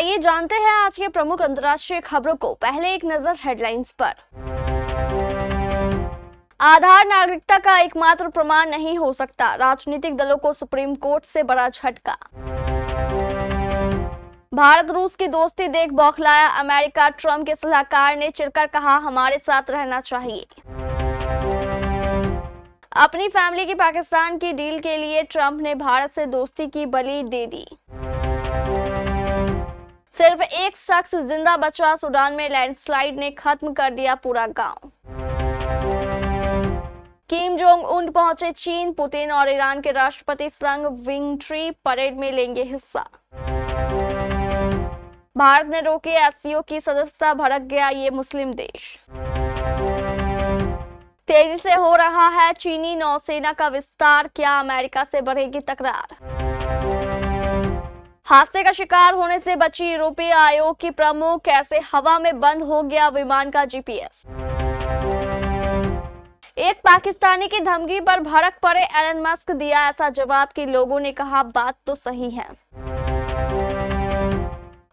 आइए जानते हैं आज के प्रमुख अंतर्राष्ट्रीय खबरों को। पहले एक नजर हेडलाइंस पर। आधार नागरिकता का एकमात्र प्रमाण नहीं हो सकता, राजनीतिक दलों को सुप्रीम कोर्ट से बड़ा झटका। भारत रूस की दोस्ती देख बौखलाया अमेरिका, ट्रंप के सलाहकार ने चिढ़कर कहा हमारे साथ रहना चाहिए। अपनी फैमिली की पाकिस्तान की डील के लिए ट्रंप ने भारत से दोस्ती की बलि दे दी। सिर्फ एक शख्स जिंदा बचा, सूडान में लैंडस्लाइड ने खत्म कर दिया पूरा गांव। किम जोंग उन पहुंचे चीन, पुतिन और ईरान के राष्ट्रपति संग विंगट्री परेड में लेंगे हिस्सा। भारत ने रोकी एससीओ की सदस्यता, भड़क गया ये मुस्लिम देश। तेजी से हो रहा है चीनी नौसेना का विस्तार, क्या अमेरिका से बढ़ेगी तकरार। हादसे का शिकार होने से बची यूरोपीय आयोग की प्रमुख, कैसे हवा में बंद हो गया विमान का जीपीएस। एक पाकिस्तानी की धमकी पर भड़क पड़े एलन मस्क, दिया ऐसा जवाब कि लोगों ने कहा बात तो सही है।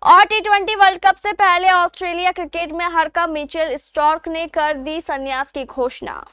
और टी20 वर्ल्ड कप से पहले ऑस्ट्रेलिया क्रिकेट में हरकत, मिचेल स्टार्क ने कर दी संन्यास की घोषणा।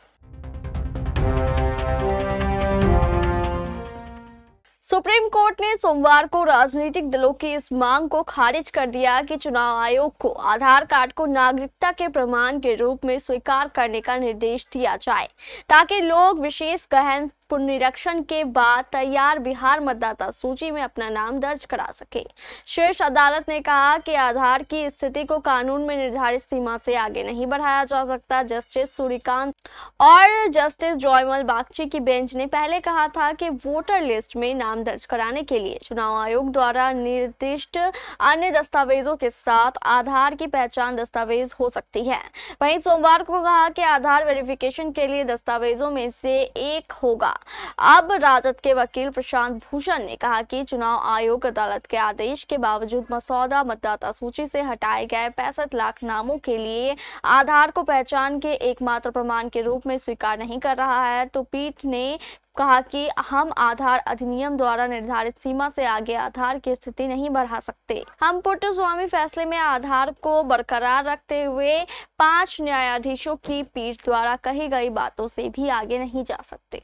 सुप्रीम कोर्ट ने सोमवार को राजनीतिक दलों की इस मांग को खारिज कर दिया कि चुनाव आयोग को आधार कार्ड को नागरिकता के प्रमाण के रूप में स्वीकार करने का निर्देश दिया जाए, ताकि लोग विशेष गहन पुनरीक्षण के बाद तैयार बिहार मतदाता सूची में अपना नाम दर्ज करा सके। शीर्ष अदालत ने कहा कि आधार की स्थिति को कानून में निर्धारित सीमा से आगे नहीं बढ़ाया जा सकता। जस्टिस सूर्यकांत और जस्टिस जयमल बागची की बेंच ने पहले कहा था कि वोटर लिस्ट में नाम दर्ज कराने के लिए चुनाव आयोग द्वारा निर्दिष्ट अन्य दस्तावेजों के साथ आधार की पहचान दस्तावेज हो सकती है। वहीं सोमवार को कहा कि आधार वेरिफिकेशन के लिए दस्तावेजों में से एक होगा। अब राजद के वकील प्रशांत भूषण ने कहा कि चुनाव आयोग अदालत के आदेश के बावजूद मसौदा मतदाता सूची से हटाए गए 65 लाख नामों के लिए आधार को पहचान के एकमात्र प्रमाण के रूप में स्वीकार नहीं कर रहा है। तो पीठ ने कहा कि हम आधार अधिनियम द्वारा निर्धारित सीमा से आगे आधार की स्थिति नहीं बढ़ा सकते। हम पुट्टस्वामी फैसले में आधार को बरकरार रखते हुए 5 न्यायाधीशों की पीठ द्वारा कही गई बातों से भी आगे नहीं जा सकते।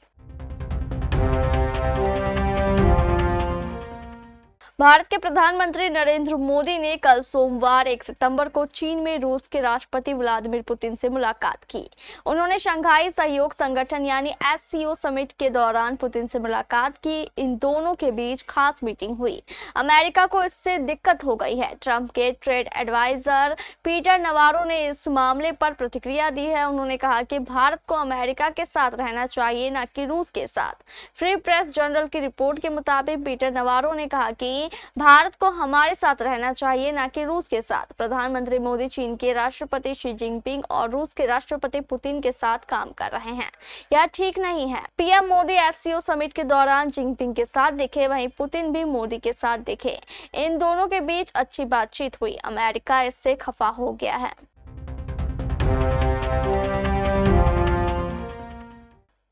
भारत के प्रधानमंत्री नरेंद्र मोदी ने कल सोमवार 1 सितंबर को चीन में रूस के राष्ट्रपति व्लादिमीर पुतिन से मुलाकात की। उन्होंने शंघाई सहयोग संगठन यानी एससीओ समिट के दौरान पुतिन से मुलाकात की। इन दोनों के बीच खास मीटिंग हुई। अमेरिका को इससे दिक्कत हो गई है। ट्रंप के ट्रेड एडवाइजर पीटर नवारो ने इस मामले पर प्रतिक्रिया दी है। उन्होंने कहा कि भारत को अमेरिका के साथ रहना चाहिए, न कि रूस के साथ। फ्री प्रेस जर्नल की रिपोर्ट के मुताबिक पीटर नवारो ने कहा कि भारत को हमारे साथ रहना चाहिए, न कि रूस के साथ। प्रधानमंत्री मोदी चीन के राष्ट्रपति शी जिनपिंग और रूस के राष्ट्रपति पुतिन के साथ काम कर रहे हैं। यह ठीक नहीं है। पीएम मोदी एससीओ समिट के दौरान जिनपिंग के साथ दिखे, वहीं पुतिन भी मोदी के साथ दिखे। इन दोनों के बीच अच्छी बातचीत हुई। अमेरिका इससे खफा हो गया है।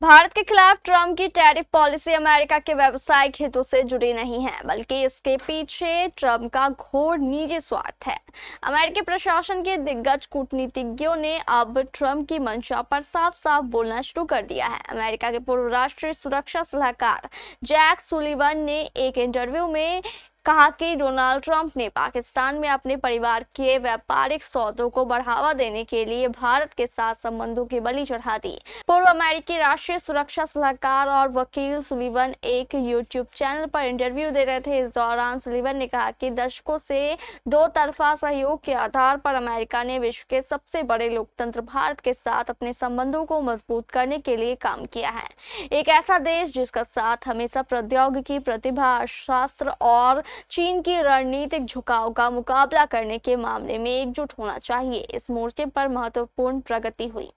भारत के खिलाफ ट्रंप की टैरिफ पॉलिसी अमेरिका के व्यावसायिक हितों से जुड़ी नहीं है, बल्कि इसके पीछे ट्रंप का घोर निजी स्वार्थ है। अमेरिकी प्रशासन के दिग्गज कूटनीतिज्ञों ने अब ट्रंप की मंशा पर साफ साफ बोलना शुरू कर दिया है। अमेरिका के पूर्व राष्ट्रीय सुरक्षा सलाहकार जैक सुलिवन ने एक इंटरव्यू में कहा कि डोनाल्ड ट्रंप ने पाकिस्तान में अपने परिवार के व्यापारिक सौदों को बढ़ावा देने के लिए भारत के साथ संबंधों की बलि चढ़ा दी। पूर्व अमेरिकी राष्ट्रीय सुरक्षा सलाहकार और वकील सुलिवन एक यूट्यूब चैनल पर इंटरव्यू दे रहे थे। इस दौरान सुलिवन ने कहा कि दशकों से दो तरफा सहयोग के आधार पर अमेरिका ने विश्व के सबसे बड़े लोकतंत्र भारत के साथ अपने संबंधों को मजबूत करने के लिए काम किया है। एक ऐसा देश जिसका साथ हमेशा प्रौद्योगिकी, प्रतिभा, अर्थशास्त्र और चीन की रणनीतिक झुकाव का मुकाबला करने के मामले में एकजुट होना चाहिए। इस मोर्चे पर महत्वपूर्ण प्रगति हुई।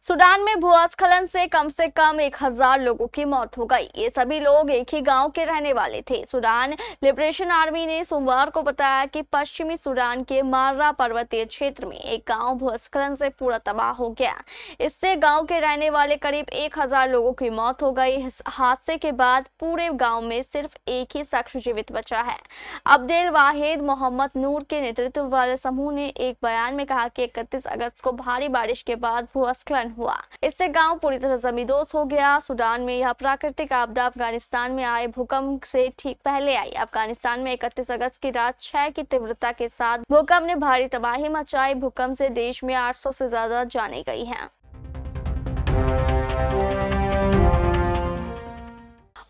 सूडान में भूस्खलन से कम 1000 लोगों की मौत हो गई। ये सभी लोग एक ही गांव के रहने वाले थे। सूडान लिबरेशन आर्मी ने सोमवार को बताया कि पश्चिमी सूडान के मार्रा पर्वतीय क्षेत्र में एक गांव भूस्खलन से पूरा तबाह हो गया। इससे गांव के रहने वाले करीब 1000 लोगों की मौत हो गई। इस हादसे के बाद पूरे गांव में सिर्फ एक ही शख्स जीवित बचा है। अब्देल वाहिद मोहम्मद नूर के नेतृत्व वाले समूह ने एक बयान में कहा कि 31 अगस्त को भारी बारिश के बाद भूस्खलन हुआ। इससे गांव पूरी तरह जमींदोज हो गया। सूडान में यह प्राकृतिक आपदा अफगानिस्तान में आए भूकंप से ठीक पहले आई। अफगानिस्तान में 31 अगस्त की रात 6 की तीव्रता के साथ भूकंप ने भारी तबाही मचाई। भूकंप से देश में 800 से ज्यादा जानें गई हैं।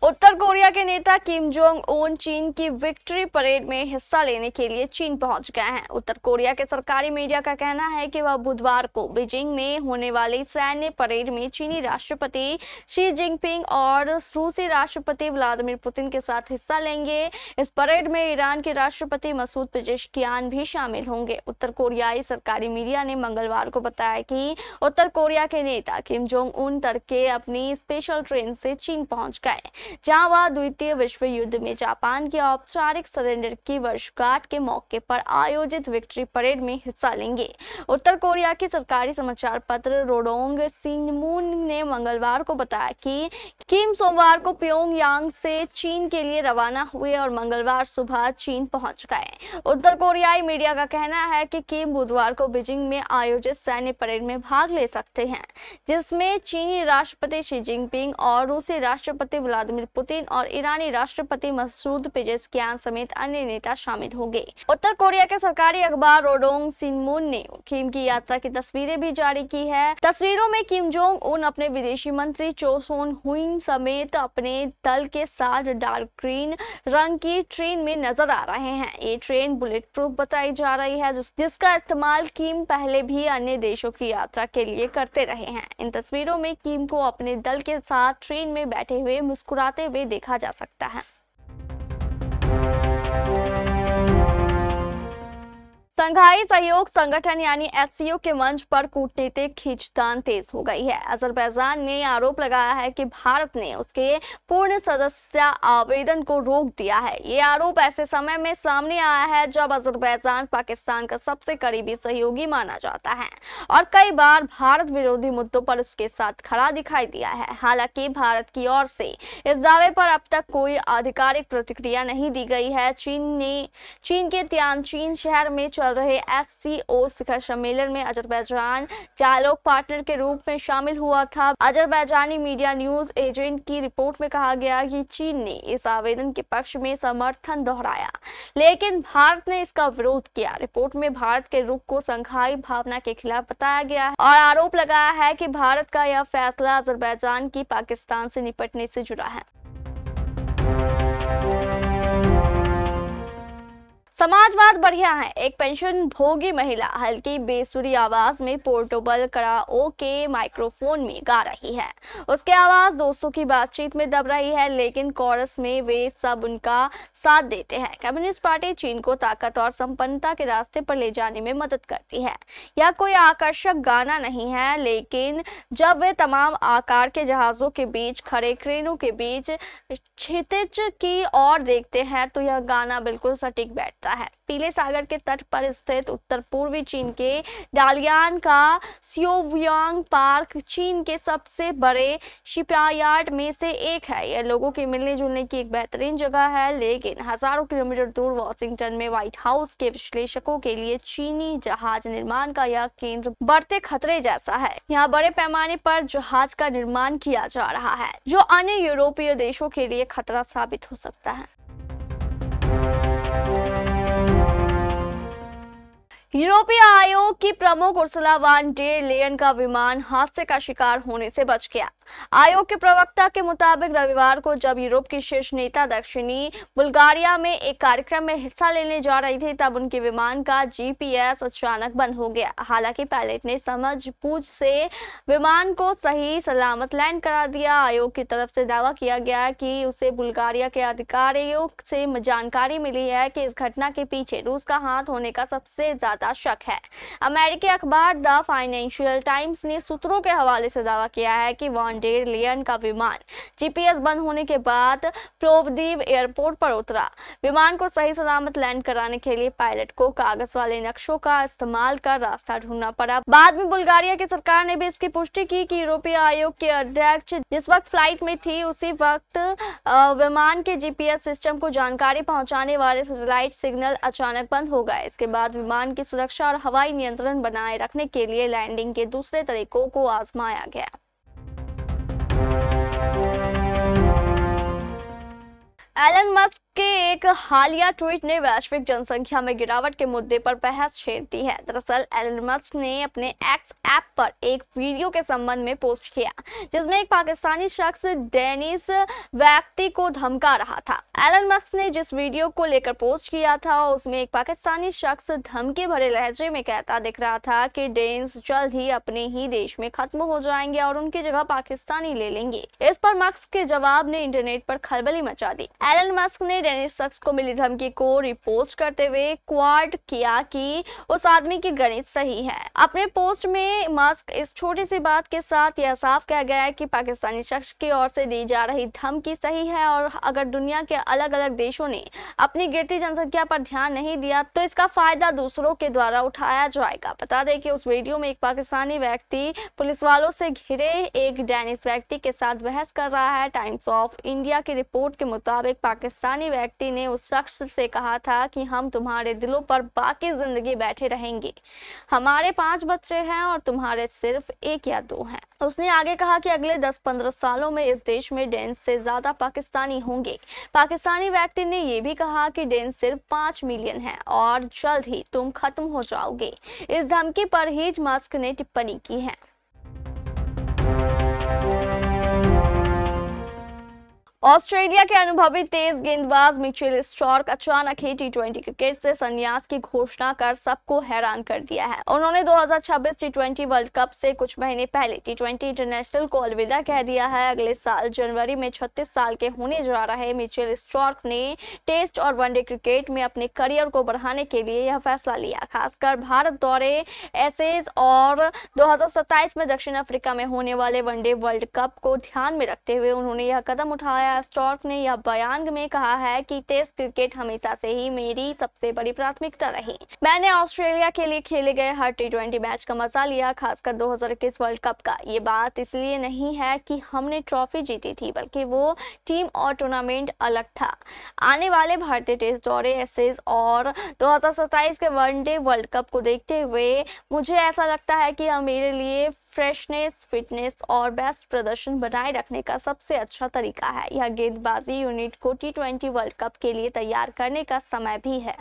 उत्तर कोरिया के नेता किम जोंग उन चीन की विक्ट्री परेड में हिस्सा लेने के लिए चीन पहुंच गए हैं। उत्तर कोरिया के सरकारी मीडिया का कहना है कि वह बुधवार को बीजिंग में होने वाली सैन्य परेड में चीनी राष्ट्रपति शी जिनपिंग और रूसी राष्ट्रपति व्लादिमीर पुतिन के साथ हिस्सा लेंगे। इस परेड में ईरान के राष्ट्रपति मसूद पेजेश्कियान भी शामिल होंगे। उत्तर कोरियाई सरकारी मीडिया ने मंगलवार को बताया कि उत्तर कोरिया के नेता किम जोंग उन तड़के अपनी स्पेशल ट्रेन से चीन पहुंच गए, जहां वह द्वितीय विश्व युद्ध में जापान के औपचारिक सरेंडर की वर्षगांठ के मौके पर आयोजित विक्ट्री परेड में हिस्सा लेंगे। उत्तर कोरिया के सरकारी समाचार पत्र रोडोंग सिन्मून ने मंगलवार को बताया कि किम सोमवार को प्योंगयांग से चीन के लिए रवाना हुए और मंगलवार सुबह चीन पहुंच गए। उत्तर कोरियाई मीडिया का कहना है कि किम बुधवार को बीजिंग में आयोजित सैन्य परेड में भाग ले सकते हैं, जिसमें चीनी राष्ट्रपति शी जिनपिंग और रूसी राष्ट्रपति व्लादिमीर पुतिन और ईरानी राष्ट्रपति मसूद पेजेश्कियान समेत अन्य नेता शामिल होंगे। उत्तर कोरिया के सरकारी अखबार रोडोंग सिन्मून ने किम की यात्रा की तस्वीरें भी जारी की है। तस्वीरों में किम जोंग उन अपने विदेशी मंत्री चो सोन हुई समेत अपने दल के साथ डार्क ग्रीन रंग की ट्रेन में नजर आ रहे हैं। ये ट्रेन बुलेट प्रूफ बताई जा रही है, जिसका इस्तेमाल किम पहले भी अन्य देशों की यात्रा के लिए करते रहे हैं। इन तस्वीरों में किम को अपने दल के साथ ट्रेन में बैठे हुए मुस्कुराते हुए देखा जा सकता है। संघाई सहयोग संगठन यानी एससीओ के मंच पर कूटनीतिक खींचतान तेज हो गई है। अजरबैजान ने आरोप लगाया है कि भारत ने उसके पूर्ण सदस्यता आवेदन को रोक दिया है। ये आरोप ऐसे समय में सामने आया है जब अजरबैजान पाकिस्तान का सबसे करीबी सहयोगी माना जाता है और कई बार भारत विरोधी मुद्दों पर उसके साथ खड़ा दिखाई दिया है। हालांकि भारत की ओर से इस दावे पर अब तक कोई आधिकारिक प्रतिक्रिया नहीं दी गई है। चीन के तियानजिन शहर में चल रहे एससीओ शिखर सम्मेलन में अजरबैजान डायलॉग पार्टनर के रूप में शामिल हुआ था। अजरबैजानी मीडिया न्यूज एजेंट की रिपोर्ट में कहा गया कि चीन ने इस आवेदन के पक्ष में समर्थन दोहराया, लेकिन भारत ने इसका विरोध किया। रिपोर्ट में भारत के रुख को संघाई भावना के खिलाफ बताया गया है और आरोप लगाया है कि भारत का यह फैसला अजरबैजान की पाकिस्तान से निपटने से जुड़ा है। समाजवाद बढ़िया है। एक पेंशन भोगी महिला हल्की बेसुरी आवाज में पोर्टेबल कराओके माइक्रोफोन में गा रही है। उसकी आवाज दोस्तों की बातचीत में दब रही है, लेकिन कोरस में वे सब उनका साथ देते हैं। कम्युनिस्ट पार्टी चीन को ताकत और संपन्नता के रास्ते पर ले जाने में मदद करती है। यह कोई आकर्षक गाना नहीं है, लेकिन जब वे तमाम आकार के जहाजों के बीच खड़े क्रेनों के बीच क्षितिज की ओर देखते हैं तो यह गाना बिल्कुल सटीक बैठता है। पीले सागर के तट पर स्थित उत्तर पूर्वी चीन के डालियान का सियोवियांग पार्क चीन के सबसे बड़े शिपयार्ड में से एक है। यह लोगों के मिलने जुलने की एक बेहतरीन जगह है, लेकिन हजारों किलोमीटर दूर वॉशिंगटन में व्हाइट हाउस के विश्लेषकों के लिए चीनी जहाज निर्माण का यह केंद्र बढ़ते खतरे जैसा है। यहाँ बड़े पैमाने पर जहाज का निर्माण किया जा रहा है, जो अन्य यूरोपीय देशों के लिए खतरा साबित हो सकता है। यूरोपीय आयोग की प्रमुख उर्सुला वान डेर लेयन का विमान हादसे का शिकार होने से बच गया। आयोग के प्रवक्ता के मुताबिक रविवार को जब यूरोप की शीर्ष नेता दक्षिणी बुल्गारिया में एक कार्यक्रम में हिस्सा लेने जा रही थी, तब उनके विमान का जीपीएस अचानक बंद हो गया। हालांकि पायलट ने समझबूझ से विमान को सही सलामत लैंड करा दिया। आयोग की तरफ से दावा किया गया कि उसे बुल्गारिया के अधिकारियों से जानकारी मिली है कि इस घटना के पीछे रूस का हाथ होने का सबसे ज्यादा ज्यादा शक है। अमेरिकी अखबार द फाइनेंशियल टाइम्स ने सूत्रों के हवाले से दावा किया है कि वॉन डेर लियन का विमान जीपीएस बंद होने के बाद प्लोवदीव एयरपोर्ट पर उतरा। विमान को सही सलामत लैंड कराने के लिए पायलट को कागज वाले नक्शों का इस्तेमाल कर रास्ता ढूंढना पड़ा। बाद में बुल्गारिया की सरकार ने भी इसकी पुष्टि की कि यूरोपीय आयोग के अध्यक्ष जिस वक्त फ्लाइट में थी उसी वक्त विमान के जीपीएस सिस्टम को जानकारी पहुंचाने वाले सैटेलाइट सिग्नल अचानक बंद हो गए। इसके बाद विमान की सुरक्षा और हवाई नियंत्रण बनाए रखने के लिए लैंडिंग के दूसरे तरीकों को आजमाया गया। एलन मस्क के एक हालिया ट्वीट ने वैश्विक जनसंख्या में गिरावट के मुद्दे पर बहस छेड़ दी है। दरअसल एलन मस्क ने अपने एक्स ऐप पर एक वीडियो के संबंध में पोस्ट किया जिसमें एक पाकिस्तानी शख्स डेनिस व्यक्ति को धमका रहा था। एलन मस्क ने जिस वीडियो को लेकर पोस्ट किया था उसमें एक पाकिस्तानी शख्स धमकी भरे लहजे में कहता दिख रहा था कि डेनिस जल्द ही अपने ही देश में खत्म हो जाएंगे और उनकी जगह पाकिस्तानी ले लेंगे। इस पर मस्क के जवाब ने इंटरनेट पर खलबली मचा दी। एलन मस्क ने डेनिस शख्स को मिली धमकी को रिपोस्ट करते हुए क्वाड किया कि उस आदमी की गणित सही है। अपने पोस्ट में मस्क इस छोटी सी बात के साथ यह साफ कह गया है कि पाकिस्तानी शख्स की ओर से दी जा रही धमकी सही है और अगर दुनिया के अलग अलग देशों ने अपनी गिरती जनसंख्या पर ध्यान नहीं दिया तो इसका फायदा दूसरों के द्वारा उठाया जाएगा। बता दें कि उस वीडियो में एक पाकिस्तानी व्यक्ति पुलिस वालों से घिरे एक डेनिस व्यक्ति के साथ बहस कर रहा है। टाइम्स ऑफ इंडिया की रिपोर्ट के मुताबिक पाकिस्तानी व्यक्ति ने उस शख्स से कहा था कि हम तुम्हारे दिलों पर बाकी जिंदगी बैठे रहेंगे। हमारे 5 बच्चे हैं और तुम्हारे सिर्फ 1 या 2 हैं। उसने आगे कहा कि अगले 10-15 सालों में इस देश में डेंस से ज्यादा पाकिस्तानी होंगे। पाकिस्तानी व्यक्ति ने यह भी कहा कि डेंस सिर्फ 5 मिलियन है और जल्द ही तुम खत्म हो जाओगे। इस धमकी पर ही मस्क ने टिप्पणी की है। ऑस्ट्रेलिया के अनुभवी तेज गेंदबाज मिचेल स्टार्क अचानक ही टी20 क्रिकेट से संन्यास की घोषणा कर सबको हैरान कर दिया है। उन्होंने 2026 टी20 वर्ल्ड कप से कुछ महीने पहले टी20 इंटरनेशनल को अलविदा कह दिया है। अगले साल जनवरी में 36 साल के होने जा रहे मिचेल स्टार्क ने टेस्ट और वनडे क्रिकेट में अपने करियर को बढ़ाने के लिए यह फैसला लिया। खासकर भारत दौरे, एसेज और 2027 में दक्षिण अफ्रीका में होने वाले वनडे वर्ल्ड कप को ध्यान में रखते हुए उन्होंने यह कदम उठाया। स्टार्क ने यह बयान में कहा है कि टेस्ट क्रिकेट हमेशा से ही मेरी सबसे बड़ी प्राथमिकता रही। मैंने ऑस्ट्रेलिया के लिए खेले गए हर टी20 मैच का मजा लिया, खासकर 2021 वर्ल्ड कप का। ये बात इसलिए नहीं है कि हमने ट्रॉफी जीती थी, बल्कि वो टीम और टूर्नामेंट अलग था। आने वाले भारतीय टेस्ट दौरे, एसेज और 2027 के वनडे वर्ल्ड कप को देखते हुए मुझे ऐसा लगता है कि मेरे लिए फ्रेशनेस, फिटनेस और बेस्ट प्रदर्शन बनाए रखने का सबसे अच्छा तरीका है। यह गेंदबाजी यूनिट को टी20 वर्ल्ड कप के लिए तैयार करने का समय भी है।